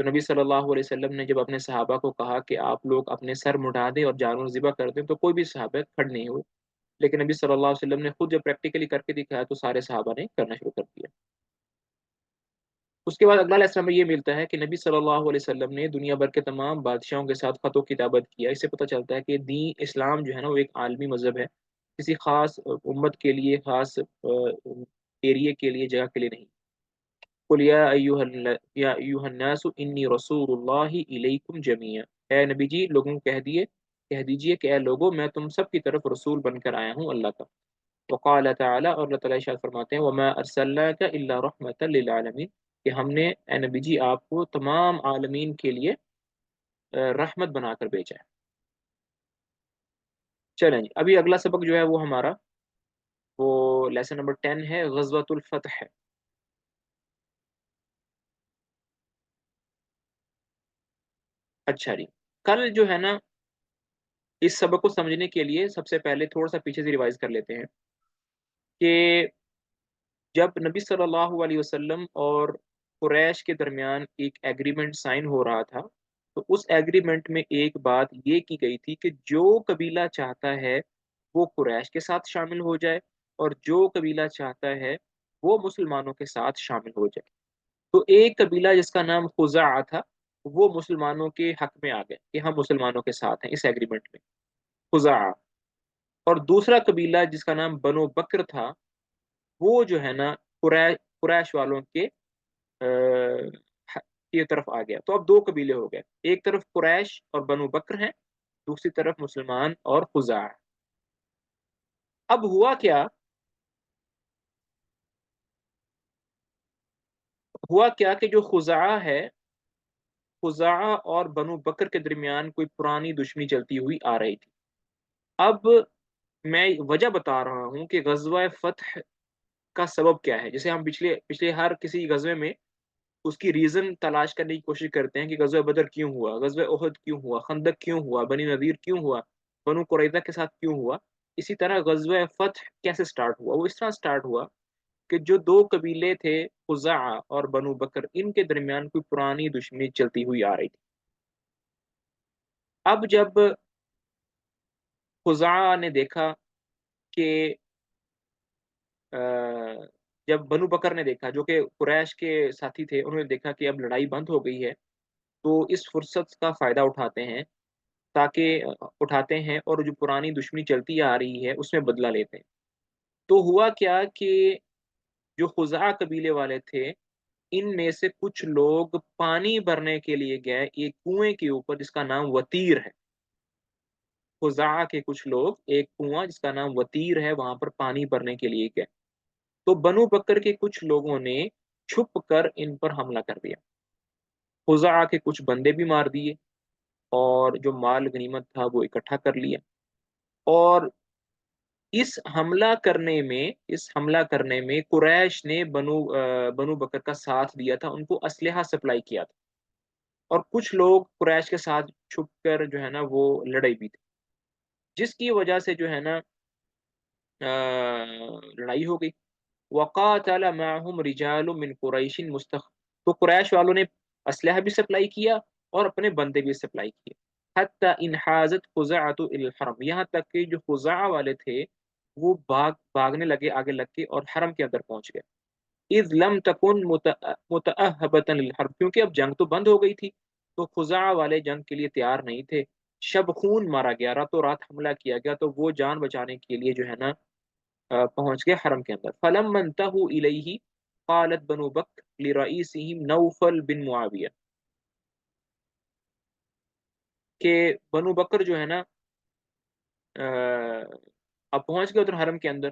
تو نبی صلی اللہ علیہ وسلم نے جب اپنے صحابہ کو کہا کہ آپ لوگ اپنے سر مڑا دیں اور جانور ذبح کر دیں، تو کوئی بھی صحابہ کھڑے نہیں ہوئے، لیکن نبی صلی اللہ علیہ وسلم نے خود جب پریکٹیکلی کر کے دکھایا تو سارے صحابہ نے کرنا شروع کر دیا۔ اس کے بعد اگلا لیسن ہمیں یہ ملتا ہے کہ نبی صلی اللہ علیہ وسلم نے دنیا بھر کے تمام بادشاہوں کے ساتھ خط و کتابت کیا۔ اس سے پتہ چلتا ہے کہ دین اسلام جو ہے نا وہ ایک عالمی مذہب ہے، کسی خاص امت کے لیے، خاص ایریے کے لیے، جگہ کے لیے نہیں۔ قل یا ایھا الناس انی رسول اللہ الیکم جمیعا، اے نبی جی لوگوں کو کہہ دیجئے کہ اے لوگوں میں تم سب کی طرف رسول بن کر آیا ہوں اللہ کا۔ وقال تعالی، اور اللہ تعالیٰ ارشاد فرماتے ہیں وما ارسلناک الا رحمۃ للعالمین، کہ ہم نے اے نبی جی آپ کو تمام عالمین کے لیے رحمت بنا کر بھیجا ہے۔ چلیں جی، ابھی اگلا سبق جو ہے وہ ہمارا وہ لیسن نمبر 10 ہے، غزوۃ الفتح ہے۔ اچھا جی، کل جو ہے نا اس سبق کو سمجھنے کے لیے سب سے پہلے تھوڑا سا پیچھے سے ریوائز کر لیتے ہیں کہ جب نبی صلی اللہ علیہ وسلم اور قریش کے درمیان ایک ایگریمنٹ سائن ہو رہا تھا، تو اس ایگریمنٹ میں ایک بات یہ کی گئی تھی کہ جو قبیلہ چاہتا ہے وہ قریش کے ساتھ شامل ہو جائے، اور جو قبیلہ چاہتا ہے وہ مسلمانوں کے ساتھ شامل ہو جائے۔ تو ایک قبیلہ جس کا نام خزاعہ تھا، وہ مسلمانوں کے حق میں آ گئے کہ ہم مسلمانوں کے ساتھ ہیں اس ایگریمنٹ میں، خزاعہ۔ اور دوسرا قبیلہ جس کا نام بنو بکر تھا، وہ جو ہے نا قریش والوں کے کی طرف آ گیا۔ تو اب دو قبیلے ہو گئے، ایک طرف قریش اور بنو بکر ہیں، دوسری طرف مسلمان اور خزاعہ۔ اب ہوا کیا کہ جو خزاعہ ہے، خزاعہ اور بنو بکر کے درمیان کوئی پرانی دشمنی چلتی ہوئی آ رہی تھی۔ اب میں وجہ بتا رہا ہوں کہ غزوہ فتح کا سبب کیا ہے، جیسے ہم پچھلے ہر کسی غزوے میں اس کی ریزن تلاش کرنے کی کوشش کرتے ہیں کہ غزوہ بدر کیوں ہوا، غزوہ احد کیوں ہوا، خندق کیوں ہوا، بنی نذیر کیوں ہوا، بنو قریظہ کے ساتھ کیوں ہوا۔ اسی طرح غزوہ فتح کیسے سٹارٹ ہوا؟ وہ اس طرح سٹارٹ ہوا کہ جو دو قبیلے تھے خزاعہ اور بنو بکر، ان کے درمیان کوئی پرانی دشمنی چلتی ہوئی آ رہی تھی۔ اب جب خزاعہ نے دیکھا کہ جب بنو بکر نے دیکھا، جو کہ قریش کے ساتھی تھے، انہوں نے دیکھا کہ اب لڑائی بند ہو گئی ہے، تو اس فرصت کا فائدہ تاکہ اٹھاتے ہیں اور جو پرانی دشمنی چلتی آ رہی ہے اس میں بدلہ لیتے ہیں۔ تو ہوا کیا کہ جو خزاعہ قبیلے والے تھے، ان میں سے کچھ لوگ پانی بھرنے کے لیے گئے ایک کنویں کے اوپر جس کا نام وتیر ہے۔ خزاعہ کے کچھ لوگ ایک کنواں جس کا نام وتیر ہے وہاں پر پانی بھرنے کے لیے گئے، تو بنو بکر کے کچھ لوگوں نے چھپ کر ان پر حملہ کر دیا۔ خزاعہ کے کچھ بندے بھی مار دیے اور جو مال غنیمت تھا وہ اکٹھا کر لیا۔ اور اس حملہ کرنے میں قریش نے بنو بکر کا ساتھ دیا تھا، ان کو اسلحہ سپلائی کیا تھا، اور کچھ لوگ قریش کے ساتھ چھپ کر جو ہے نا وہ لڑائی بھی تھی، جس کی وجہ سے جو ہے نا لڑائی ہو گئی۔ وقاتل معهم رجال من قریش تو قریش والوں نے اسلحہ بھی سپلائی کیا اور اپنے بندے بھی سپلائی کیے۔ حتی انحازت خزاعۃ الى الحرم، یہاں تک کہ جو خزاعہ والے تھے وہ بھاگنے لگے آگے لگ کے اور حرم کے اندر پہنچ گئے۔ اذ لم تکن متأہبۃ للحرب، کیونکہ اب جنگ تو بند ہو گئی تھی، تو خزاعہ والے جنگ کے لیے تیار نہیں تھے۔ شب خون مارا گیا، راتوں رات حملہ کیا گیا، تو وہ جان بچانے کے لیے جو ہے نا پہنچ گئے حرم کے اندر۔ فلما انتہوا الیہ قالت بنو بکر لرئیسہم نوفل بن معاویہ، کہ بنو بکر جو ہے نا اب پہنچ گئے ادھر حرم کے اندر،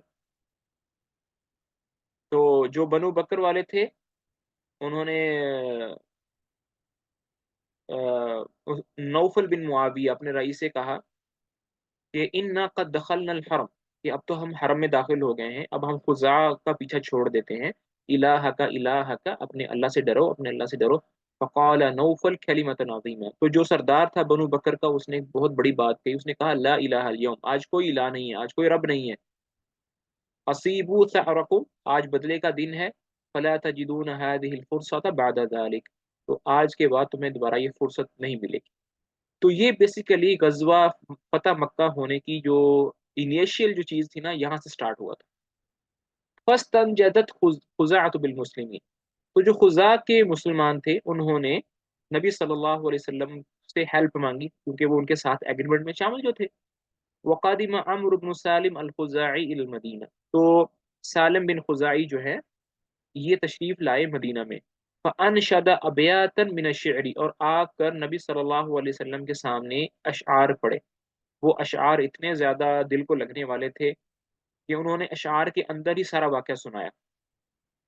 تو جو بنو بکر والے تھے انہوں نے نوفل بن معاویہ اپنے رئیس سے کہا کہ انا قد دخلنا الحرم، کہ اب تو ہم حرم میں داخل ہو گئے ہیں، اب ہم خزاع کا پیچھا چھوڑ دیتے ہیں۔ الہ کا اپنے اللہ سے ڈرو، اپنے اللہ سے ڈرو۔ فقال نوفل کلمۃ عظیمہ، تو جو سردار تھا بنو بکر کا، اس نے ایک بہت بڑی بات کہی، اس نے کہا لا الہ اليوم، آج کوئی الہ نہیں ہے، آج کوئی رب نہیں ہے۔ اصیبوا ثأرکم، آج بدلے کا دن ہے۔ فلا تجدون هذه الفرصة بعد ذلك، تو آج کے بعد تمہیں دوبارہ یہ فرصت نہیں ملے گی۔ تو یہ بیسیکلی غزوہ فتح مکہ ہونے کی جو انیشیل جو چیز تھی نا، یہاں سے سٹارٹ ہوا تھا۔ فاستنجدت خزاعۃ بالمسلمین، تو جو خزاع کے مسلمان تھے انہوں نے نبی صلی اللہ علیہ وسلم سے ہیلپ مانگی، کیونکہ وہ ان کے ساتھ ایگریمنٹ میں شامل جو تھے۔ وقادم عمرو بن سالم الخزاعی الى المدینہ، تو سالم بن خزاعی جو ہے یہ تشریف لائے مدینہ میں۔ فانشد ابیاتا من الشعر، اور آ کر نبی صلی اللہ علیہ وسلم کے سامنے اشعار پڑھے۔ وہ اشعار اتنے زیادہ دل کو لگنے والے تھے کہ انہوں نے اشعار کے اندر ہی سارا واقعہ سنایا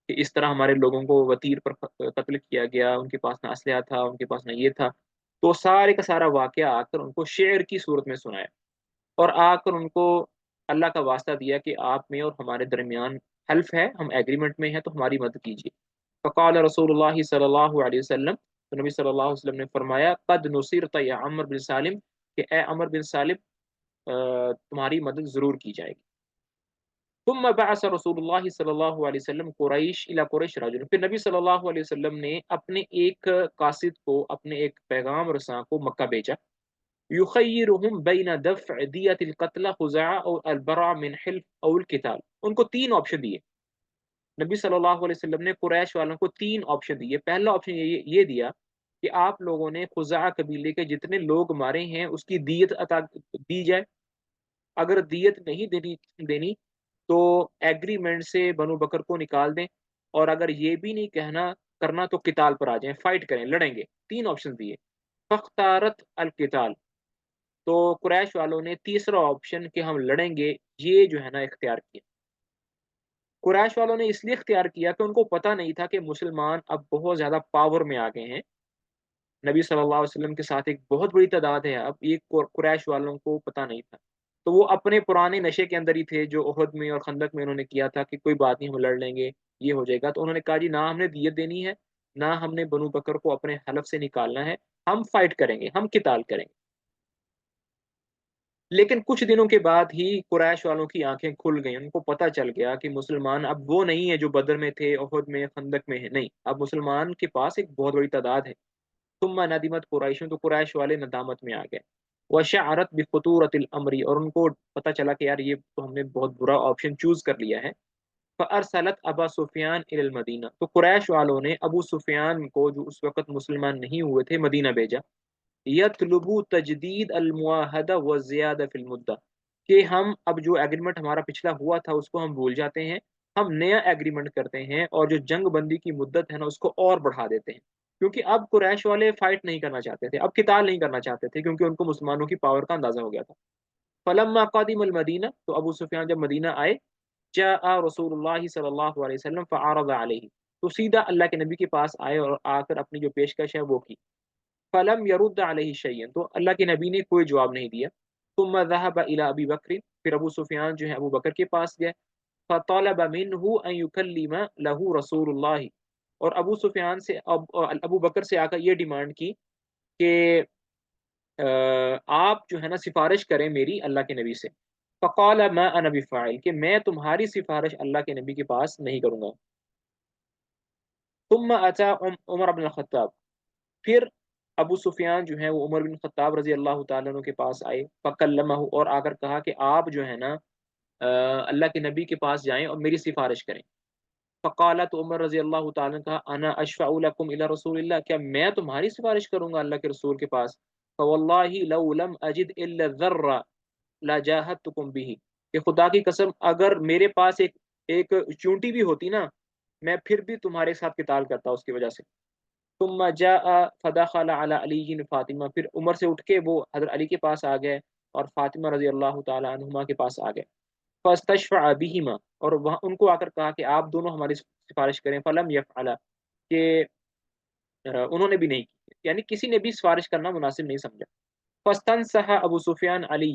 کہ اس طرح ہمارے لوگوں کو وتیر پر قتل کیا گیا، ان کے پاس نہ اسلحہ تھا، ان کے پاس نہ یہ تھا۔ تو سارے کا سارا واقعہ آ کر ان کو شعر کی صورت میں سنایا، اور آ کر ان کو اللہ کا واسطہ دیا کہ آپ میں اور ہمارے درمیان حلف ہے، ہم ایگریمنٹ میں ہیں، تو ہماری مدد کیجیے۔ فقال رسول اللہ صلی اللہ علیہ وسلم، تو نبی صلی اللہ علیہ وسلم نے فرمایا قد نصرت یا عمر بن سالم، کہ اے عمر بن سالم تمہاری مدد ضرور کی جائے گی۔ ثم بعث رسول اللہ صلی اللہ علیہ وسلم قریش الی قریش رجل، پھر نبی صلی اللہ علیہ وسلم نے اپنے ایک قاصد کو، اپنے ایک پیغام رساں کو مکہ بھیجا۔ یخیرہم بین دفع دیت القتل خزاع او البرع من حلف او القتال، ان کو تین آپشن دیے نبی صلی اللہ علیہ وسلم نے، قریش والوں کو تین آپشن دیے۔ پہلا آپشن یہ دیا کہ آپ لوگوں نے خزاع قبیلے کے جتنے لوگ مارے ہیں اس کی دیت عطا دی جائے، اگر دیت نہیں دینی تو ایگریمنٹ سے بنو بکر کو نکال دیں، اور اگر یہ بھی نہیں کرنا تو قتال پر آ جائیں، فائٹ کریں، لڑیں گے۔ تین آپشن دیے۔ فاختارت القتال، تو قریش والوں نے تیسرا آپشن کہ ہم لڑیں گے یہ جو ہے نا اختیار کیا۔ قریش والوں نے اس لیے اختیار کیا کہ ان کو پتہ نہیں تھا کہ مسلمان اب بہت زیادہ پاور میں آ گئے ہیں، نبی صلی اللہ علیہ وسلم کے ساتھ ایک بہت بڑی تعداد ہے، اب یہ قریش والوں کو پتہ نہیں تھا۔ تو وہ اپنے پرانے نشے کے اندر ہی تھے جو احد میں اور خندق میں انہوں نے کیا تھا کہ کوئی بات نہیں، ہم لڑ لیں گے، یہ ہو جائے گا۔ تو انہوں نے کہا جی نہ ہم نے دیت دینی ہے، نہ ہم نے بنو بکر کو اپنے حلف سے نکالنا ہے، ہم فائٹ کریں گے، ہم قتال کریں گے۔ لیکن کچھ دنوں کے بعد ہی قریش والوں کی آنکھیں کھل گئیں، ان کو پتہ چل گیا کہ مسلمان اب وہ نہیں ہے جو بدر میں تھے، احد میں، خندق میں ہے، نہیں، اب مسلمان کے پاس ایک بہت بڑی تعداد ہے۔ ثم ندمت قریش، تو قریش والے ندامت میں آ گئے۔ وشعرت بخطورۃ الامر، اور ان کو پتہ چلا کہ یار یہ تو ہم نے بہت برا آپشن چوز کر لیا ہے۔ فارسلت ابا سفیان الی المدینہ، تو قریش والوں نے ابو سفیان کو، جو اس وقت مسلمان نہیں ہوئے تھے، مدینہ بھیجا۔ یطلب تجدید المعاہدہ وزیادہ فی المدہ، کہ ہم اب جو ایگریمنٹ ہمارا پچھلا ہوا تھا اس کو ہم بھول جاتے ہیں، ہم نیا ایگریمنٹ کرتے ہیں، اور جو جنگ بندی کی مدت ہے نا اس کو اور بڑھا دیتے ہیں، کیونکہ اب قریش والے فائٹ نہیں کرنا چاہتے تھے، اب قتال نہیں کرنا چاہتے تھے، کیونکہ ان کو مسلمانوں کی پاور کا اندازہ ہو گیا تھا۔ فلما قادم المدینہ، تو ابو سفیان جب مدینہ آئے، جاء رسول اللہ صلی اللہ علیہ وسلم فعرض علیہ، تو سیدھا اللہ کے نبی کے پاس آئے اور آ کر اپنی جو پیشکش ہے وہ کی۔ فلم يرد علیہ شیئا، تو اللہ کے نبی نے کوئی جواب نہیں دیا۔ ثم ذهب الى ابی بکر، پھر ابو سفیان جو ہے ابو بکر کے پاس گئے۔ فطلب منه ان يكلم له رسول اللہ، اور ابو سفیان سے ابو بکر سے آ کر یہ ڈیمانڈ کی کہ آپ جو ہے نا سفارش کریں میری اللہ کے نبی سے۔ فقال ما انا بفاعل، کہ میں تمہاری سفارش اللہ کے نبی کے پاس نہیں کروں گا۔ ثم اتى عمر بن الخطاب، پھر ابو سفیان جو ہے وہ عمر بن خطاب رضی اللہ تعالیٰ عنہ کے پاس آئے۔ فکلمہ، اور آ کر کہا کہ آپ جو ہے نا اللہ کے نبی کے پاس جائیں اور میری سفارش کریں۔ فقالت عمر رضی اللہ تعالیٰ نے کہا انا اشفع لکم الی رسول اللہ، کیا میں تمہاری سفارش کروں گا اللہ کے رسول کے پاس؟ فواللہ لو لم اجد الا الذرہ لاجاہدتکم بہ، کہ خدا کی قسم اگر میرے پاس ایک چونٹی بھی ہوتی نا، میں پھر بھی تمہارے ساتھ قتال کرتا اس کی وجہ سے۔ ثم جاء فدخل على علی فاطمہ، پھر عمر سے اٹھ کے وہ حضرت علی کے پاس آ گئے اور فاطمہ رضی اللہ تعالی عنہما کے پاس آ گئے۔ فاستشفع بهما، اور وہاں ان کو آ کر کہا کہ آپ دونوں ہماری سفارش کریں۔ فلم يفعل، کہ انہوں نے بھی نہیں کی، یعنی کسی نے بھی سفارش کرنا مناسب نہیں سمجھا۔ فاستنصح ابو سفیان علی،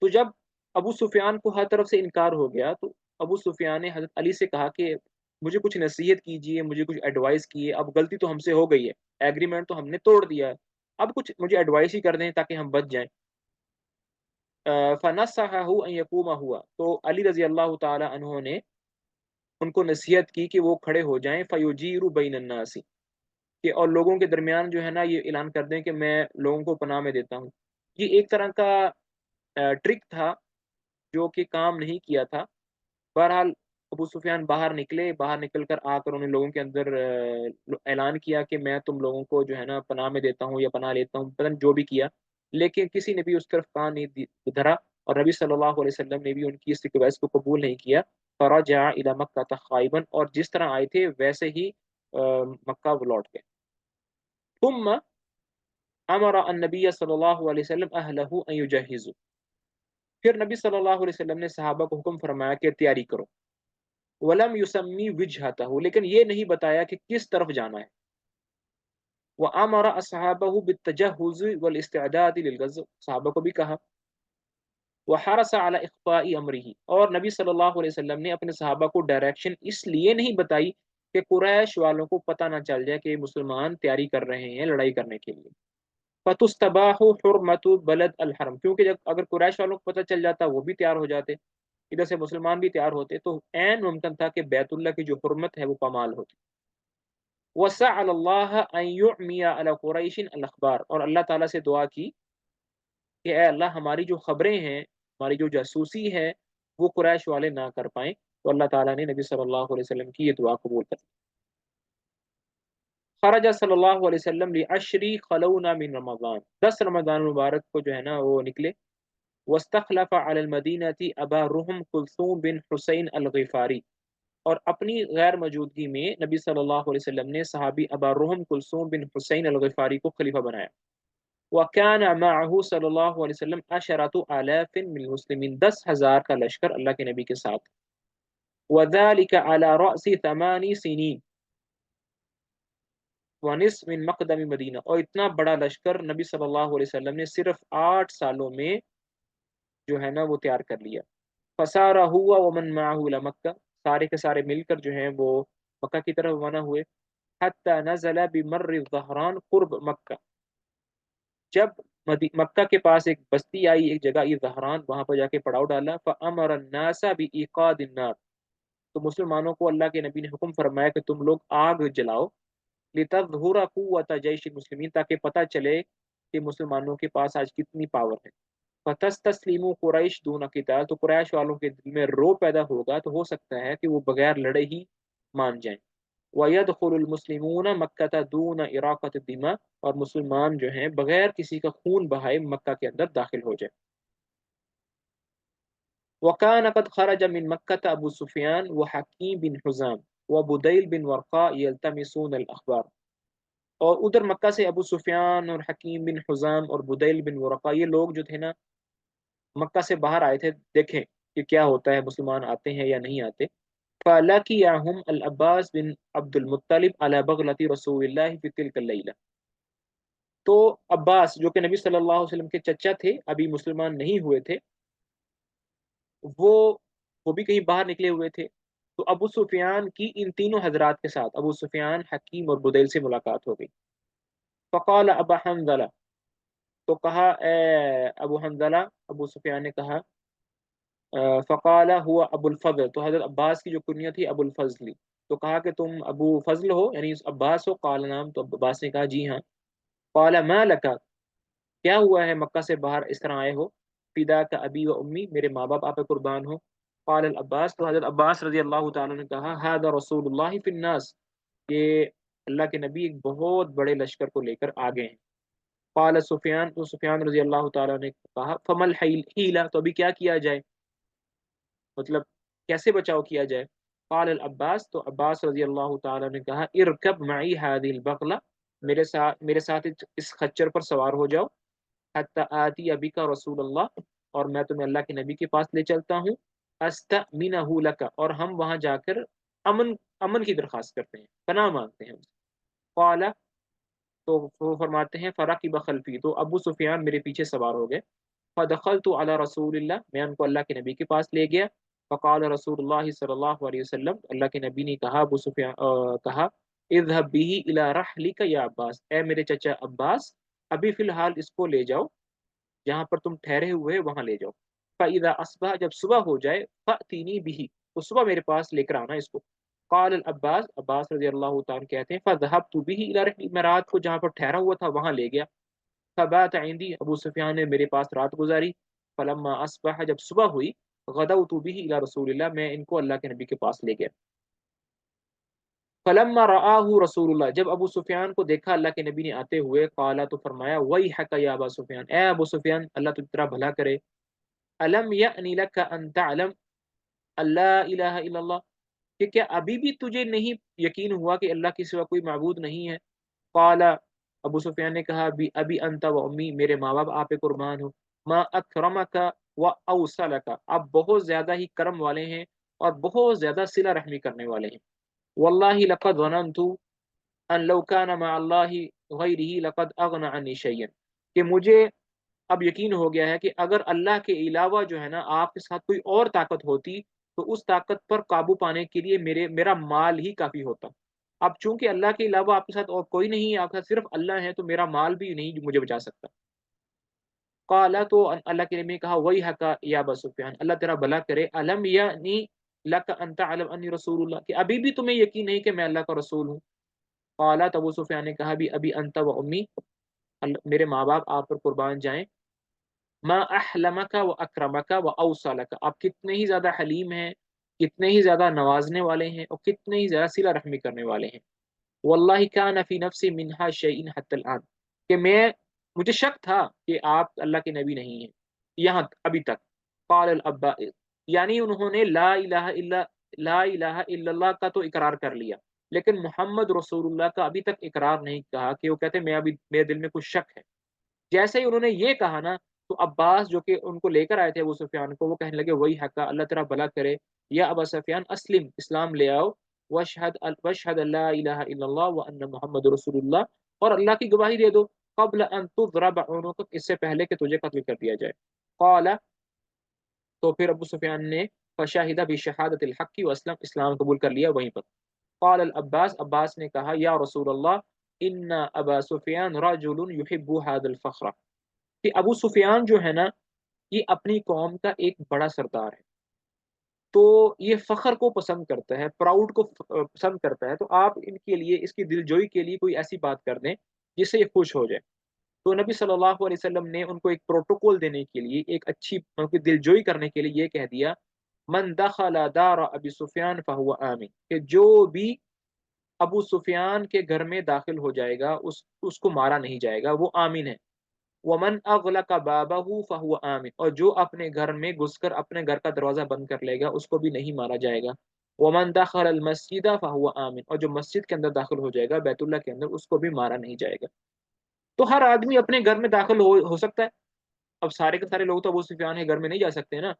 تو جب ابو سفیان کو ہر طرف سے انکار ہو گیا تو ابو سفیان نے حضرت علی سے کہا کہ مجھے کچھ نصیحت کیجیے، مجھے کچھ ایڈوائس کیے، اب غلطی تو ہم سے ہو گئی ہے، ایگریمنٹ تو ہم نے توڑ دیا ہے، اب کچھ مجھے ایڈوائس ہی کر دیں تاکہ ہم بچ جائیں۔ فنصحہ ان یقوم، ہوا تو علی رضی اللہ تعالی عنہ نے ان کو نصیحت کی کہ وہ کھڑے ہو جائیں، فیجیر بین الناس، کہ اور لوگوں کے درمیان جو ہے نا یہ اعلان کر دیں کہ میں لوگوں کو پناہ میں دیتا ہوں۔ یہ ایک طرح کا ٹرک تھا جو کہ کام نہیں کیا تھا۔ بہرحال ابو سفیان باہر نکلے، باہر نکل کر آ کر انہوں نے لوگوں کے اندر اعلان کیا کہ میں تم لوگوں کو جو ہے نا پناہ میں دیتا ہوں یا پناہ لیتا ہوں، پتہ نہیں جو بھی کیا، لیکن کسی نے بھی اس طرف کان نہیں دھرا، اور نبی صلی اللہ علیہ وسلم نے بھی ان کی اس ریکویسٹ کو قبول نہیں کیا۔ فرجع الی مکہ خائبا، اور جس طرح آئے تھے ویسے ہی مکہ وہ لوٹ گئے۔ ثم امر النبی صلی اللہ علیہ وسلم اہلہ ان یجہزوا، پھر نبی صلی اللہ علیہ وسلم نے صحابہ کو حکم فرمایا کہ تیاری کرو۔ ولم یسمی وجہتہ، لیکن یہ نہیں بتایا کہ کس طرف جانا ہے۔ وامر اصحابہ بالتجہز والاستعداد للغزو، صحابہ کو بھی کہا۔ وحرص على اخفاء امرہ، اور نبی صلی اللہ علیہ وسلم نے اپنے صحابہ کو ڈائریکشن اس لیے نہیں بتائی کہ قریش والوں کو پتہ نہ چل جائے کہ مسلمان تیاری کر رہے ہیں لڑائی کرنے کے لیے۔ فتستباح حرمت بلد الحرم، کیونکہ جب اگر قریش والوں کو پتہ چل جاتا وہ بھی تیار ہو جاتے، ادھر سے مسلمان بھی تیار ہوتے، تو عین ممکن تھا کہ بیت اللہ کی جو حرمت ہے وہ پامال ہوتی۔ وسأل اللہ ان یعمی علی قریش الاخبار، اور اللہ تعالیٰ سے دعا کی کہ اے اللہ ہماری جو خبریں ہیں، ہماری جو جاسوسی ہے وہ قریش والے نہ کر پائیں، تو اللہ تعالیٰ نے نبی صلی اللہ علیہ وسلم کی یہ دعا قبول کر لی۔ خرج صلی اللہ علیہ وسلم لعشر خلونا من رمضان، 10 رمضان مبارک کو جو ہے نا وہ نکلے۔ واستخلف علی المدینہ ابا رحم کلثوم بن حسین الغفاری، اور اپنی غیر موجودگی میں نبی صلی اللہ علیہ وسلم نے صحابی ابا رحم کلثوم بن حسین الغفاری کو خلیفہ بنایا۔ وَكَانَ مَعَهُ صلی اللہ علیہ وسلم عشرة آلاف من المسلمین، 10,000 کا لشکر اللہ کے نبی کے ساتھ۔ وَذَلِكَ عَلَى رَأْسِ 8 سنین ونصف من مقدم مدینہ، اور اتنا بڑا لشکر نبی صلی اللہ علیہ وسلم نے صرف 8 سالوں میں جو ہے نا وہ تیار کر لیا۔ فسارا ہوا ومن معه الى مکہ، سارے کے سارے مل کر جو ہیں وہ مکہ کی طرف روانہ ہوئے۔ حتی نزل بمر الظہران قرب مکہ، جب مکہ کے پاس ایک بستی آئی، ایک جگہ یہ ظہران، وہاں پر جا کے پڑاؤ ڈالا۔ فامر الناس بایقاد النار، تو مسلمانوں کو اللہ کے نبی نے حکم فرمایا کہ تم لوگ آگ جلاؤ۔ لتظہر قوت جیش المسلمین، تاکہ پتہ چلے کہ مسلمانوں کے پاس آج کتنی پاور ہے۔ فتستسلموا قریش دون قتال، تو قریش والوں کے دل میں رو پیدا ہوگا تو ہو سکتا ہے کہ وہ بغیر لڑے ہی مان جائیں۔ وَيَدْخُلُ الْمُسْلِمُونَ مَكَّةَ دُونَ إِرَاقَةِ الدِّمَاءِ، اور مسلمان جو ہیں بغیر کسی کا خون بہائے مکہ کے اندر داخل ہو جائیں۔ وَكَانَ قَدْ خَرَجَ مِن مَكَّةَ أَبُو سُفْيَانَ وَحَكِيمُ بن حزام وَبُدَيْلُ بن ورقاء يَلْتَمِسُونَ الْأَخْبَارَ، اور ادھر مکہ سے ابو سفیان اور حکیم بن حزام اور بدیل بن ورقا، یہ لوگ جو تھے نا مکہ سے باہر آئے تھے دیکھیں کہ کیا ہوتا ہے، مسلمان آتے ہیں یا نہیں آتے۔ فَلَقِيَهُمْ العباس بن عبد المطلب علی بغلۃ رسول اللہ فی تلک اللیلہ، تو عباس جو کہ نبی صلی اللہ علیہ وسلم کے چچا تھے، ابھی مسلمان نہیں ہوئے تھے، وہ وہ بھی کہیں باہر نکلے ہوئے تھے، تو ابو سفیان کی ان تینوں حضرات کے ساتھ ابو سفیان، حکیم اور بدیل سے ملاقات ہو گئی۔ فقال ابا حنظلہ، تو کہا اے ابو حنظلہ، ابو سفیان نے کہا فقال هو ابو الفضل، تو حضرت عباس کی جو کنیہ تھی ابو الفضل، تو کہا کہ تم ابو فضل ہو یعنی عباس ہو؟ قال نام، تو عباس نے کہا جی ہاں۔ قال ما لک، کیا ہوا ہے مکہ سے باہر اس طرح آئے ہو؟ فداک ابی و امی، میرے ماں باپ آپ پہ قربان ہو۔ قال العباس، تو حضرت عباس رضی اللہ تعالیٰ نے کہا ھذا رسول اللہ فی الناس، کہ اللہ کے نبی ایک بہت بڑے لشکر کو لے کر آگے ہیں۔ قال سفیان، تو سفیان رضی اللہ تعالیٰ نے کہا فمل حیلہ، تو ابھی کیا کیا جائے، مطلب کیسے بچاؤ کیا جائے؟ قال العباس، تو عباس رضی اللہ تعالیٰ نے کہا ارکب معی هذه البغلہ، میرے ساتھ اس خچر پر سوار ہو جاؤ۔ حتی آتی ابی کا رسول اللہ، اور میں تمہیں اللہ کے نبی کے پاس لے چلتا ہوں۔ استأمنہ لک، اور ہم وہاں جا کر امن کی درخواست کرتے ہیں، پناہ مانگتے ہیں۔ قال، تو وہ فرماتے ہیں فرقب خلفی، تو ابو سفیان میرے پیچھے سوار ہو گئے۔ فدخلت علی رسول اللہ، میں ان کو اللہ کے نبی کے پاس لے گیا۔ فقال رسول اللہ صلی اللہ علیہ وسلم، اللہ کے نبی نے کہا ابو سفیان کہا اذهب به الى رحلک یا عباس، اے میرے چچا عباس، ابھی فی الحال اس کو لے جاؤ جہاں پر تم ٹھہرے ہوئے وہاں لے جاؤ۔ فاذا اصبح، جب صبح ہو جائے، فاتینی به، تو صبح میرے پاس لے کر آنا اس کو۔ قال العباس، عباس رضی اللہ تعالیٰ کہتے ہیں فذهبت به الى رحل، میں رات کو جہاں پر ٹھہرا ہوا تھا وہاں لے گیا. فبات عندي، ابو سفیان نے میرے پاس رات گزاری. فلما اصبح، جب صبح ہوئی، غدوت به الى رسول اللہ، میں ان کو اللہ کے نبی کے پاس لے گیا. فلما رآه رسول اللہ، جب ابو سفیان کو دیکھا اللہ کے نبی نے آتے ہوئے، قالا، تو فرمایا ویحک یا ابا سفیان، اے ابو سفیان اللہ تیرا بھلا کرے. الم یأنی لک ان تعلم اللہ الہ الا اللہ، کہ کیا ابھی بھی تجھے نہیں یقین ہوا کہ اللہ کے سوا کوئی معبود نہیں ہے. قال، ابو سفیان نے کہا ابھی ابھی انت و امی، میرے ماں باپ آپ پہ قربان ہو. ما اکرمک و اوصلک، آپ بہت زیادہ ہی کرم والے ہیں اور بہت زیادہ صلہ رحمی کرنے والے ہیں. واللہ لقد ظننت ان لو كان مع اللہ غیرہ لقد اغنى عنی شیئا، کہ مجھے اب یقین ہو گیا ہے کہ اگر اللہ کے علاوہ جو ہے نا آپ کے ساتھ کوئی اور طاقت ہوتی تو اس طاقت پر قابو پانے کے لیے میرا مال ہی کافی ہوتا. اب چونکہ اللہ کے علاوہ آپ کے ساتھ اور کوئی نہیں ہے، آپ کے ساتھ صرف اللہ ہے، تو میرا مال بھی نہیں مجھے بچا سکتا. قال، تو اللہ کے نبی نے کہا وہی حقا یا ابا سفیان، اللہ تیرا بھلا کرے. الم یعنی لک ان تعلم انی رسول اللہ، کہ ابھی بھی تمہیں یقین نہیں کہ میں اللہ کا رسول ہوں. قال، تو ابو سفیان نے کہا بھی ابھی انت و امی، میرے ماں باپ آپ پر قربان جائیں. ما احلمک و اکرمک و اوصلک، آپ کتنے ہی زیادہ حلیم ہیں، کتنے ہی زیادہ نوازنے والے ہیں اور کتنے ہی زیادہ صلہ رحمی کرنے والے ہیں. واللہ کان فی نفسی منہا شیئن حتی الان، کہ مجھے شک تھا کہ آپ اللہ کے نبی نہیں ہیں یہاں ابھی تک. قال العباس، یعنی انہوں نے لا الہ الا اللہ کا تو اقرار کر لیا، لیکن محمد رسول اللہ کا ابھی تک اقرار نہیں کہا، کہ وہ کہتے ہیں میں ابھی میرے دل میں کچھ شک ہے. جیسے ہی انہوں نے یہ کہا نا، تو عباس جو کہ ان کو لے کر آئے تھے ابو سفیان کو، وہ کہنے لگے وہی حقا، اللہ تیرا بھلا کرے. یا ابا سفیان اسلم، اسلام لے آؤ. واشہد اللہ الہ الا اللہ وان محمد رسول اللہ، اور اللہ کی گواہی دے دو. قبل ان تضرب عنقک، اس سے پہلے کہ تجھے قتل کر دیا جائے. قال، تو پھر ابو سفیان نے فشاہدہ بشہادت الحق واسلم، اسلام قبول کر لیا وہیں پر. قال العباس، عباس نے کہا یا رسول اللہ ان ابا سفیان رجل یحب هذا الفخر، کہ ابو سفیان جو ہے نا یہ اپنی قوم کا ایک بڑا سردار ہے، تو یہ فخر کو پسند کرتا ہے، پراؤڈ کو پسند کرتا ہے. تو آپ ان کے لیے اس کی دلجوئی کے لیے کوئی ایسی بات کر دیں جس سے یہ خوش ہو جائے. تو نبی صلی اللہ علیہ وسلم نے ان کو ایک پروٹوکول دینے کے لیے، ایک اچھی ان کی دلجوئی کرنے کے لیے یہ کہہ دیا من دخل دار ابی سفیان فہو آمن، کہ جو بھی ابو سفیان کے گھر میں داخل ہو جائے گا اس کو مارا نہیں جائے گا، وہ آمین ہے. ومن اغلق بابہ فہو آمن، اور جو اپنے گھر میں گھس کر اپنے گھر کا دروازہ بند کر لے گا اس کو بھی نہیں مارا جائے گا. ومن دخل المسجد فہو آمن، اور جو مسجد کے اندر داخل ہو جائے گا بیت اللہ کے اندر، اس کو بھی مارا نہیں جائے گا. تو ہر آدمی اپنے گھر میں داخل ہو سکتا ہے. اب سارے کے سارے لوگ تو ابو سفیان کے گھر میں نہیں جا سکتے نا،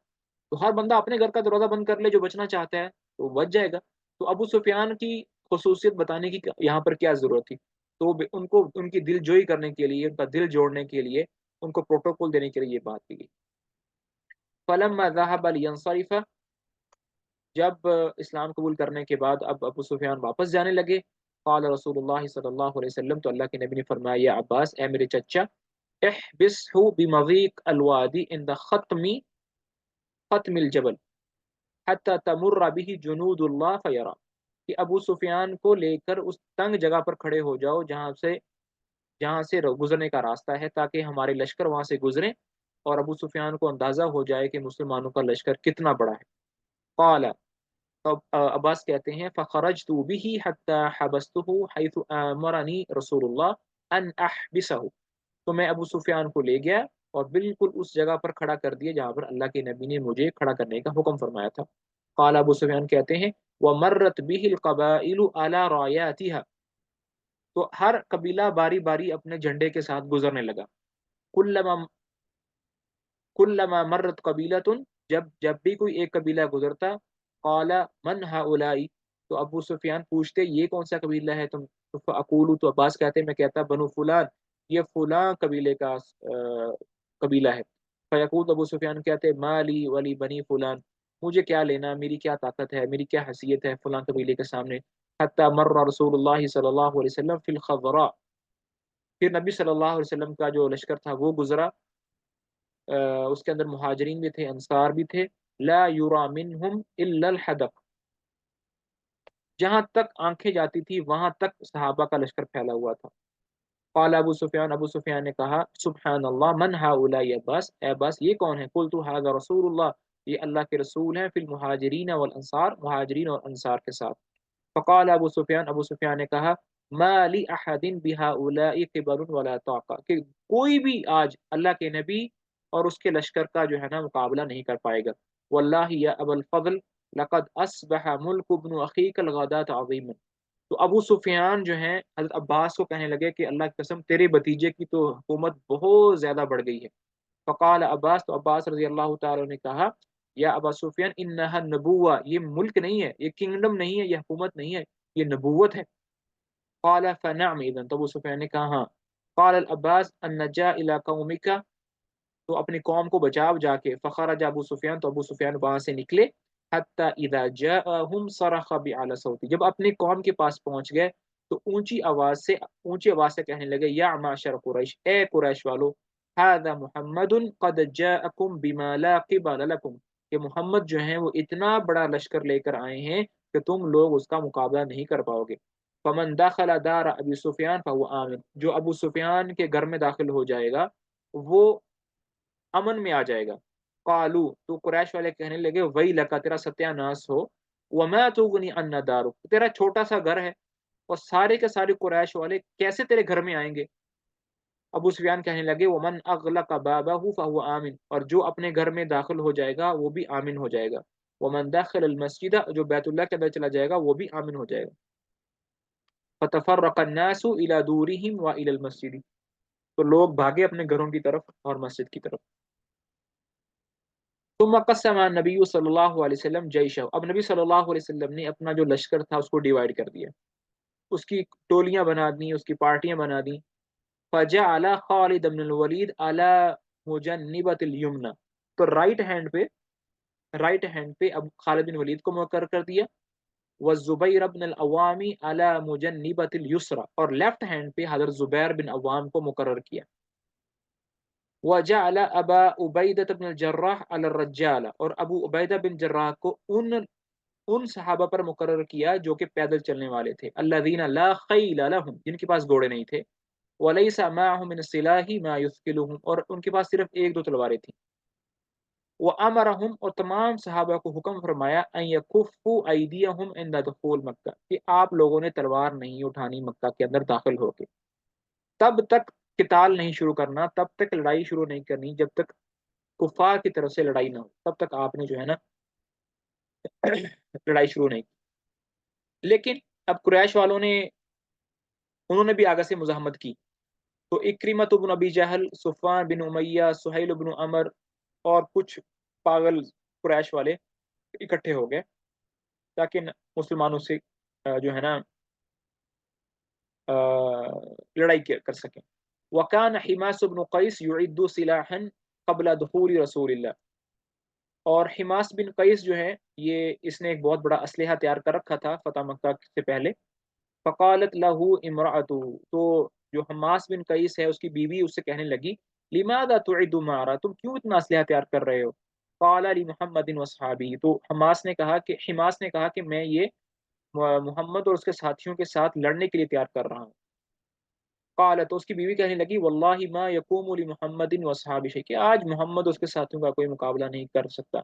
تو ہر بندہ اپنے گھر کا دروازہ بند کر لے جو بچنا چاہتا ہے تو بچ جائے گا. تو ابو سفیان کی خصوصیت بتانے کی یہاں پر کیا ضرورت تھی؟ تو ان کو ان کی دل جوئی کرنے کے لیے، ان کا دل جوڑنے کے لیے، ان کو پروٹوکول دینے کے لیے یہ بات کی گئی. فلما ذهب لينصرف، جب اسلام قبول کرنے کے بعد اب ابو سفیان واپس جانے لگے. قال رسول اللہ صلی اللہ علیہ وسلم، تو اللہ کے نبی نے فرمایا یا عباس، اے میرے چچا، احبسه بمضيق الوادي عند ختم الجبل حتى تمر به جنود اللہ فیرا، کہ ابو سفیان کو لے کر اس تنگ جگہ پر کھڑے ہو جاؤ جہاں سے گزرنے کا راستہ ہے، تاکہ ہمارے لشکر وہاں سے گزریں اور ابو سفیان کو اندازہ ہو جائے کہ مسلمانوں کا لشکر کتنا بڑا ہے. قال، تو عباس کہتے ہیں فخرجت به حتى حبسته حيث امرني رسول اللہ ان احبسه، تو میں ابو سفیان کو لے گیا اور بالکل اس جگہ پر کھڑا کر دیا جہاں پر اللہ کے نبی نے مجھے کھڑا کرنے کا حکم فرمایا تھا. قال، ابو سفیان کہتے ہیں ومرت به القبائل على راياتها، تو ہر قبیلہ باری باری اپنے جھنڈے کے ساتھ گزرنے لگا. کلما کلما مرت قبیلۃ، جب بھی کوئی ایک قبیلہ گزرتا، قال من هؤلاء، تو ابو سفیان پوچھتے یہ کون سا قبیلہ ہے تم؟ تو اقول، تو عباس کہتے ہیں میں کہتا بنو فلان، یہ فلاں قبیلے کا قبیلہ ہے. فیقول، ابو سفیان کہتے مالی ولی بنی فلان، مجھے کیا لینا، میری کیا طاقت ہے، میری کیا حیثیت ہے فلاں قبیلے کے سامنے. حتی مر رسول اللہ صلی اللہ علیہ وسلم فی الخضراء، پھر نبی صلی اللہ علیہ وسلم کا جو لشکر تھا وہ گزرا، اس کے اندر مہاجرین بھی تھے، انصار بھی تھے. لا یرا منہم الا الحدق، جہاں تک آنکھیں جاتی تھی وہاں تک صحابہ کا لشکر پھیلا ہوا تھا۔ قال ابو سفیان نے کہا سبحان اللہ من ہؤلاء یا عباس، اے عباس یہ کون ہے؟ قلت ھذا رسول اللہ، یہ اللہ کے رسول ہیں، فی المہاجرین والانصار، مہاجرین اور انصار کے ساتھ۔ فقال ابو سفیان نے کہا ما لاحد بهؤلاء قبل ولا طاقہ، کہ کوئی بھی آج اللہ کے نبی اور اس کے لشکر کا جو ہے نا مقابلہ نہیں کر پائے گا۔ واللہ یا ابا الفضل لقد اصبح ملک ابن اخیک الغداۃ عظیما، تو ابو سفیان جو ہیں حضرت عباس کو کہنے لگے کہ اللہ کی قسم تیرے بھتیجے کی تو حکومت بہت زیادہ بڑھ گئی ہے۔ فقال عباس، تو عباس رضی اللہ تعالی نے کہا یا ابا سفیان انہا نبوہ، یہ ملک نہیں ہے، یہ کنگڈم نہیں ہے، یہ حکومت نہیں ہے، یہ نبوت ہے۔ قال فنعم اذن، تو ابو سفیان نے کہا ہاں۔ قال العباس ان نجا الى قومک، تو اپنی قوم کو بچاؤ جا کے۔ فخرج ابو سفیان، تو ابو سفیان وہاں سے نکلے۔ حتی اذا جاءهم صرخ بعلى صوت، جب اپنی قوم کے پاس پہنچ گئے تو اونچی آواز سے کہنے لگے یا معشر قریش، اے قریش والو، هذا محمد قد جاءكم بما لا قبل لكم، کہ محمد جو ہیں وہ اتنا بڑا لشکر لے کر آئے ہیں کہ تم لوگ اس کا مقابلہ نہیں کر پاؤ گے۔ فمن دخل دار ابی سفیان فهو آمن، جو ابو سفیان کے گھر میں داخل ہو جائے گا وہ امن میں آ جائے گا۔ قالو، تو قریش والے کہنے لگے وہی لکا، تیرا ستیہ ناس ہو، وما تغنی عن دارک، تیرا چھوٹا سا گھر ہے اور سارے کے سارے قریش والے کیسے تیرے گھر میں آئیں گے؟ ابو سفیان کہنے لگے ومن اغلق بابہ فهو آمن، اور جو اپنے گھر میں داخل ہو جائے گا وہ بھی آمن ہو جائے گا۔ ومن دخل المسجد، جو بیت اللہ کے اندر چلا جائے گا وہ بھی آمن ہو جائے گا۔ فتفرق الناس الى دورهم والى المسجد، تو لوگ بھاگے اپنے گھروں کی طرف اور مسجد کی طرف۔ ثم قسم نبی صلی اللہ علیہ وسلم جیشہ، اب نبی صلی اللہ علیہ وسلم نے اپنا جو لشکر تھا اس کو ڈیوائیڈ کر دیا، اس کی ٹولیاں بنا دیں، اس کی پارٹیاں بنا دیں۔ فجعل خالد بن الولید علی مجنبۃ الیمنی، تو رائٹ ہینڈ پہ اب خالد بن ولید کو مقرر کر دیا، والزبیر بن العوام علی مجنبۃ الیسری، اور لیفٹ ہینڈ پہ حضرت زبیر بن عوام کو مقرر کیا۔ وجعل ابا عبیدہ بن الجراح علی الرجال، اور ابو عبیدہ بن جراح کو ان صحابہ پر مقرر کیا جو کہ پیدل چلنے والے تھے، الذین لا خیل لهم، جن کے پاس گھوڑے نہیں تھے، ولیس معهم من السلاح ما یثقلهم، اور ان کے پاس صرف ایک دو تلواریں تھیں۔ وامرهم، اور تمام صحابہ کو حکم فرمایا ان یکفوا ایدیہم عند دخول مکہ، کہ آپ لوگوں نے تلوار نہیں اٹھانی مکہ کے اندر داخل ہو کے، تب تک قتال نہیں شروع کرنا، تب تک لڑائی شروع نہیں کرنی جب تک کفار کی طرف سے لڑائی نہ ہو، تب تک آپ نے جو ہے نا لڑائی شروع نہیں کی۔ لیکن اب قریش والوں نے انہوں نے بھی آگے سے مزاحمت کی، تو اکرمۃ بن ابی جہل، صفوان بن امیہ، سہیل بن عمر اور کچھ پاگل قریش والے اکٹھے ہو گئے تاکہ مسلمانوں سے جو ہے نا لڑائی کر سکیں۔ وکان حماس بن قیس یعد سلاحا قبل دخول رسول اللہ، اور حماس بن قیس جو ہے یہ اس نے ایک بہت بڑا اسلحہ تیار کر رکھا تھا فتح مکہ سے پہلے۔ فقالت له امرأته، تو جو حماس بن قیس ہے اس کی بیوی اس سے کہنے لگی لماذا تعد معرا، تم کیوں اتنا اسلحہ تیار کر رہے ہو؟ قال لمحمد واصحابہ، تو حماس نے کہا کہ میں یہ محمد اور اس کے ساتھیوں کے ساتھ لڑنے کے لیے تیار کر رہا ہوں۔ قال، تو اس کی بیوی کہنے لگی واللہ ما یقوم لمحمد واصحابہ شیء، کہ آج محمد اور اس کے ساتھیوں کا کوئی مقابلہ نہیں کر سکتا۔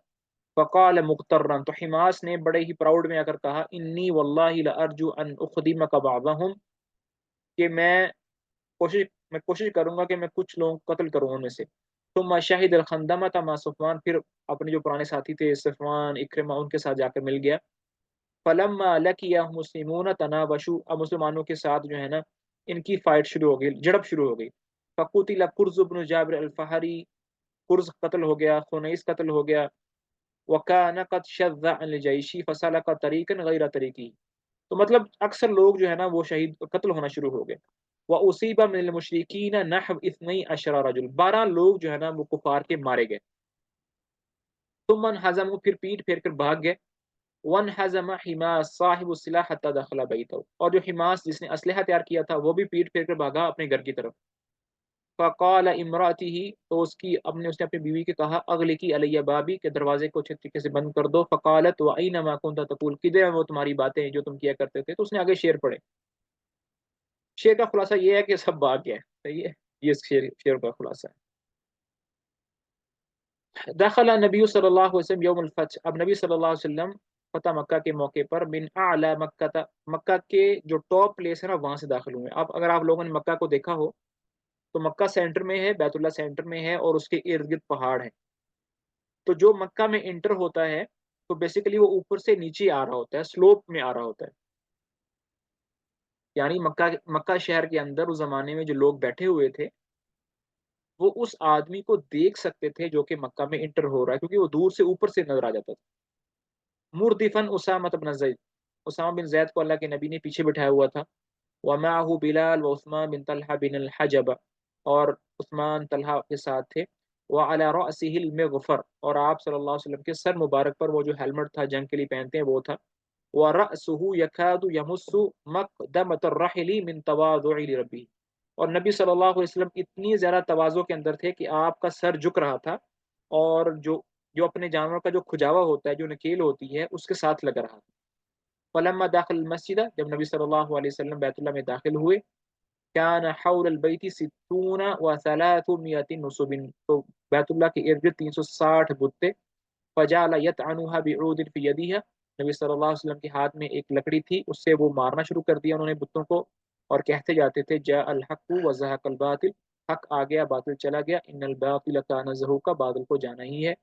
فقال مغترا، تو حماس نے بڑے ہی پراؤڈ میں آ کر کہا انی واللہ لارجو ان اخدمک بعضهم، کہ میں کوشش کروں گا کہ میں کچھ لوگوں کو قتل کروں ان میں سے۔ ثم شہد الخندمۃ مع صفوان، پھر اپنے جو پرانے ساتھی تھے صفوان، اکرمہ، ان کے ساتھ جا کر مل گیا۔ فلما لقیہ مسلمون تنابشوا، اب مسلمانوں کے ساتھ جو ہے نا ان کی فائٹ شروع ہو گئی، جڑپ شروع ہو گئی۔ فقتل قرز بن جابر الفہری، قرز قتل ہو گیا، خنیس قتل ہو گیا۔ وَكَانَ قَدْ شَذَّ عَنِ الْجَيْشِ فَسَلَكَ طَرِيقًا غَيْرَ طَرِيقِهِ، تو مطلب اکثر لوگ جو ہے نا وہ شہید قتل ہونا شروع ہو گئے۔ وَأُصِيبَ مِنَ الْمُشْرِكِينَ نَحْوَ 12 رَجُل، 12 لوگ جو ہے نا وہ کفار کے مارے گئے۔ ثُمَّ انْهَزَمُوا، پھر پیٹ پھیر کر بھاگ گئے۔ وَانْهَزَمَ حِمَاسٌ صَاحِبُ السِّلَاحِ حَتَّى دَخَلَ بَيْتَهُ، اور جو حماس جس نے اسلحہ تیار کیا تھا وہ بھی پیٹ پھیر کر بھاگا اپنے گھر کی طرف۔ فقال امراته، تو اس نے اپنی بیوی کے کہا اغلقی علیہ بابی، کہ دروازے کو اچھے طریقے سے بند کر دو. فقالت وأین ما كنت تقول، کدھر ہیں وہ تمہاری باتیں جو تم کیا کرتے تھے. تو اس نے آگے شعر پڑھے. شعر کا خلاصہ یہ ہے کہ سب بھاگ گئے. صحیح ہے، یہ شعر کا خلاصہ ہے. دخل نبی صلی اللہ علیہ وسلم یوم الفتح، اب نبی صلی اللہ علیہ وسلم فتح مکہ کے موقع پر من اعلی مکہ تھا، مکہ کے جو ٹاپ پلیس ہے نا وہاں سے داخل ہوئے. اب اگر آپ لوگوں نے مکہ کو دیکھا ہو تو مکہ سینٹر میں ہے، بیت اللہ سینٹر میں ہے، اور اس کے ارد گرد پہاڑ ہیں. تو جو مکہ میں انٹر ہوتا ہے تو بیسیکلی وہ اوپر سے نیچے آ رہا ہوتا ہے، سلوپ میں آ رہا ہوتا ہے. یعنی مکہ شہر کے اندر اس زمانے میں جو لوگ بیٹھے ہوئے تھے وہ اس آدمی کو دیکھ سکتے تھے جو کہ مکہ میں انٹر ہو رہا ہے، کیونکہ وہ دور سے اوپر سے نظر آ جاتا تھا. مردفن اسامہ بن زید، اسامہ بن زید کو اللہ کے نبی نے پیچھے بٹھایا ہوا تھا. ومعه بلال وعثمان بن طلحہ بن الحجب، اور عثمان طلحہ کے ساتھ تھے. وعلى رأسه المغفر، اور آپ صلی اللہ علیہ وسلم کے سر مبارک پر وہ جو ہیلمٹ تھا جنگ کے لیے پہنتے ہیں وہ تھا. ورأسه يكاد يمس مقدمة الرحل من تواضع لربه، اور نبی صلی اللہ علیہ وسلم اتنی زیادہ تواضع کے اندر تھے کہ آپ کا سر جھک رہا تھا، اور جو اپنے جانور کا جو کھجاوا ہوتا ہے، جو نکیل ہوتی ہے، اس کے ساتھ لگ رہا تھا. فلما داخل المسجد، جب نبی صلی اللہ علیہ وسلم بیت اللہ میں داخل ہوئے، كان حول البيت 60 و300 نصب، تو بیت اللہ کے ارد گرد 360 بت تھے. فجعل يطعنها بعود في يدها، نبی صلی اللہ علیہ وسلم کے ہاتھ میں ایک لکڑی تھی، اس سے وہ مارنا شروع کر دیا انہوں نے بتوں کو، اور کہتے جاتے تھے جاء الحق وزهق الباطل، حق آ گیا باطل چلا گیا. ان الباطل كان زهوقا، باطل کو جانا ہی ہے.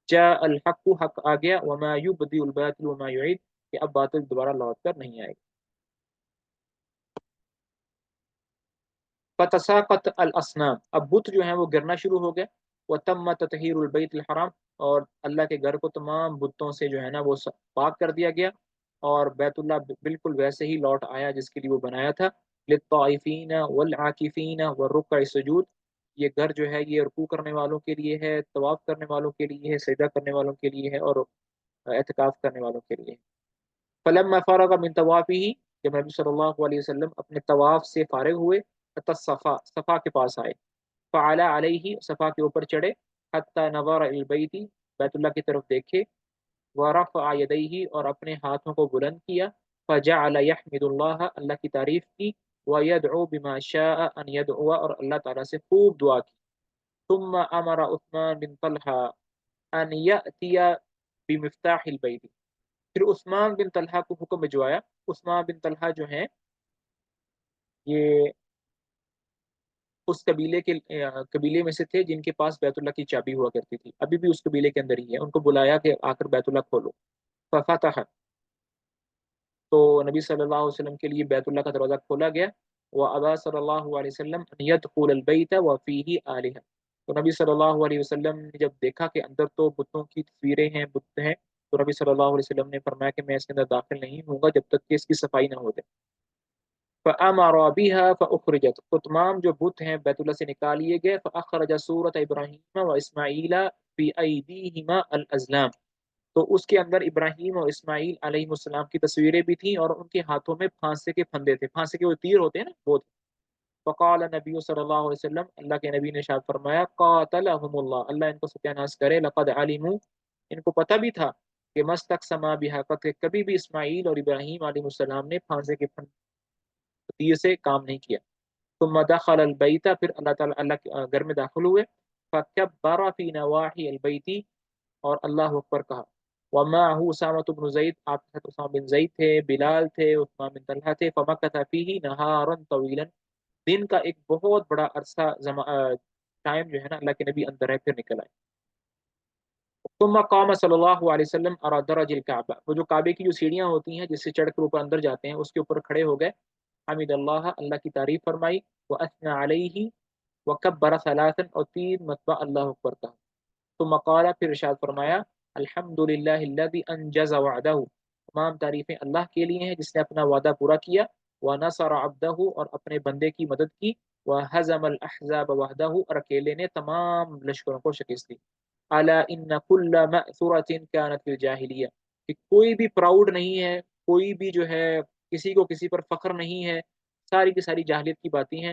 جاء الحق، حق آ گیا. وما يبدئ الباطل وما يعيد، کہ اب باطل دوبارہ لوٹ کر نہیں آئے گا. فتساقط الاصنام، اب بت جو ہیں وہ گرنا شروع ہو گئے. وتم تطہیر البیت الحرام، اور اللہ کے گھر کو تمام بتوں سے جو ہے نا وہ پاک کر دیا گیا، اور بیت اللہ بالکل ویسے ہی لوٹ آیا جس کے لیے وہ بنایا تھا. للطائفین والعاکفین والرکع السجود، یہ گھر جو ہے یہ رکوع کرنے والوں کے لیے ہے، طواف کرنے والوں کے لیے ہے، سجدہ کرنے والوں کے لیے ہے، اور اعتکاف کرنے والوں کے لیے. فلما فرغ من طوافه، جب نبی صلی اللہ علیہ وسلم اپنے طواف سے فارغ ہوئے، صفا، صفا کے پاس آئے. فعلى علیہ، صفا کے اوپر چڑھے. حتی نظر البیت، بیت اللہ کی طرف دیکھے. ورفع یدیہ، اور اپنے ہاتھوں کو بلند کیا. فجعل یحمد اللہ، اللہ کی تعریف کی. ویدعو بما شاء ان یدعو، اور اللہ تعالیٰ سے خوب دعا کی. ثم امر عثمان بن طلحہ ان یأتی بمفتاح البیت، پھر عثمان بن طلحہ کو حکم بھجوایا. عثمان بن طلحہ جو ہیں یہ اس قبیلے میں سے تھے جن کے پاس بیت اللہ کی چابی ہوا کرتی تھی، ابھی بھی اس قبیلے کے اندر ہی ہے. ان کو بلایا کہ آ کر بیت اللہ کھولو. ففتح، تو نبی صلی اللہ علیہ وسلم کے لیے بیت اللہ کا دروازہ کھولا گیا. وابا صلی اللہ علیہ وسلم ان يدخل البیت وفیہ آلہہ، تو نبی صلی اللہ علیہ وسلم نے جب دیکھا کہ اندر تو بتوں کی تصویریں ہیں، بت ہیں، تو نبی صلی اللہ علیہ وسلم نے فرمایا کہ میں اس کے اندر داخل نہیں ہوں گا جب تک کہ اس کی صفائی نہ ہو جائے. فَأَمَرَ بِهَا فَأُخْرِجَتْ، تو تمام جو بت ہیں بیت اللہ سے نکال لیے گئے. فَأَخْرَجَ سُورَةَ إِبْرَاهِيمَ وَإِسْمَاعِيلَ فِي أَيْدِيهِمَا الْأَزْلَامَ، تو اس کے اندر ابراہیم اور اسماعیل علیہ السلام کی تصویریں بھی تھیں، اور ان کے ہاتھوں میں پھانسے کے پھندے تھے، پھانسے کے وہ تیر ہوتے ہیں نا وہ تھے. فقال نبی صلی اللہ علیہ وسلم، اللہ کے نبی نے ارشاد فرمایا قاتلہم اللہ، اللہ ان کو ستیہ ناش کرے. لقد علموا، ان کو پتہ بھی تھا کہ مستقسما بها، کہ کبھی بھی اسماعیل اور ابراہیم علیہ السلام نے پھانسے کے تیر سے کام نہیں کیا. ثم دخل البیت، پھر اللہ تعالیٰ اللہ کے گھر میں داخل ہوئے. فکبر فی نواحی البیت، اور اللہ اکبر کہا. ومعه اسامۃ بن زید، آپ کے ساتھ اسامہ بن زید تھے، بلال تھے، عثمان بن طلحہ تھے. فمکث فیہ نہارا طویلا، دن کا ایک بہت بڑا عرصہ ٹائم جو ہے نا اللہ کے نبی اندر ہے، پھر نکل آئے. ثم قام صلی اللہ علیہ وسلم على درج الکعبہ، وہ جو کعبے کی جو سیڑھیاں ہوتی ہیں جس سے چڑھ کر اوپر اندر جاتے ہیں اس کے اوپر کھڑے ہو گئے. حمد اللہ، اللہ کی تعریف فرمائی. واثنى علیہ، وکبر ثلاثا، اور 3 مرتبہ اللہ اکبر کہا. ثم قال، پھر ارشاد فرمایا الحمد للہ الذی انجز وعدہ، تمام تعریفیں اللہ کے لیے ہیں جس نے اپنا وعدہ پورا کیا. ونصر عبدہ، اور اپنے بندے کی مدد کی. وہزم الاحزاب وحدہ، اور اکیلے نے تمام لشکروں کو شکست دی. الا ان کل مأثورۃ کانت فی الجاہلیہ، کہ کوئی بھی پراؤڈ نہیں ہے، کوئی بھی جو ہے کسی کو کسی پر فخر نہیں ہے، ساری کی ساری جاہلیت کی باتیں ہیں.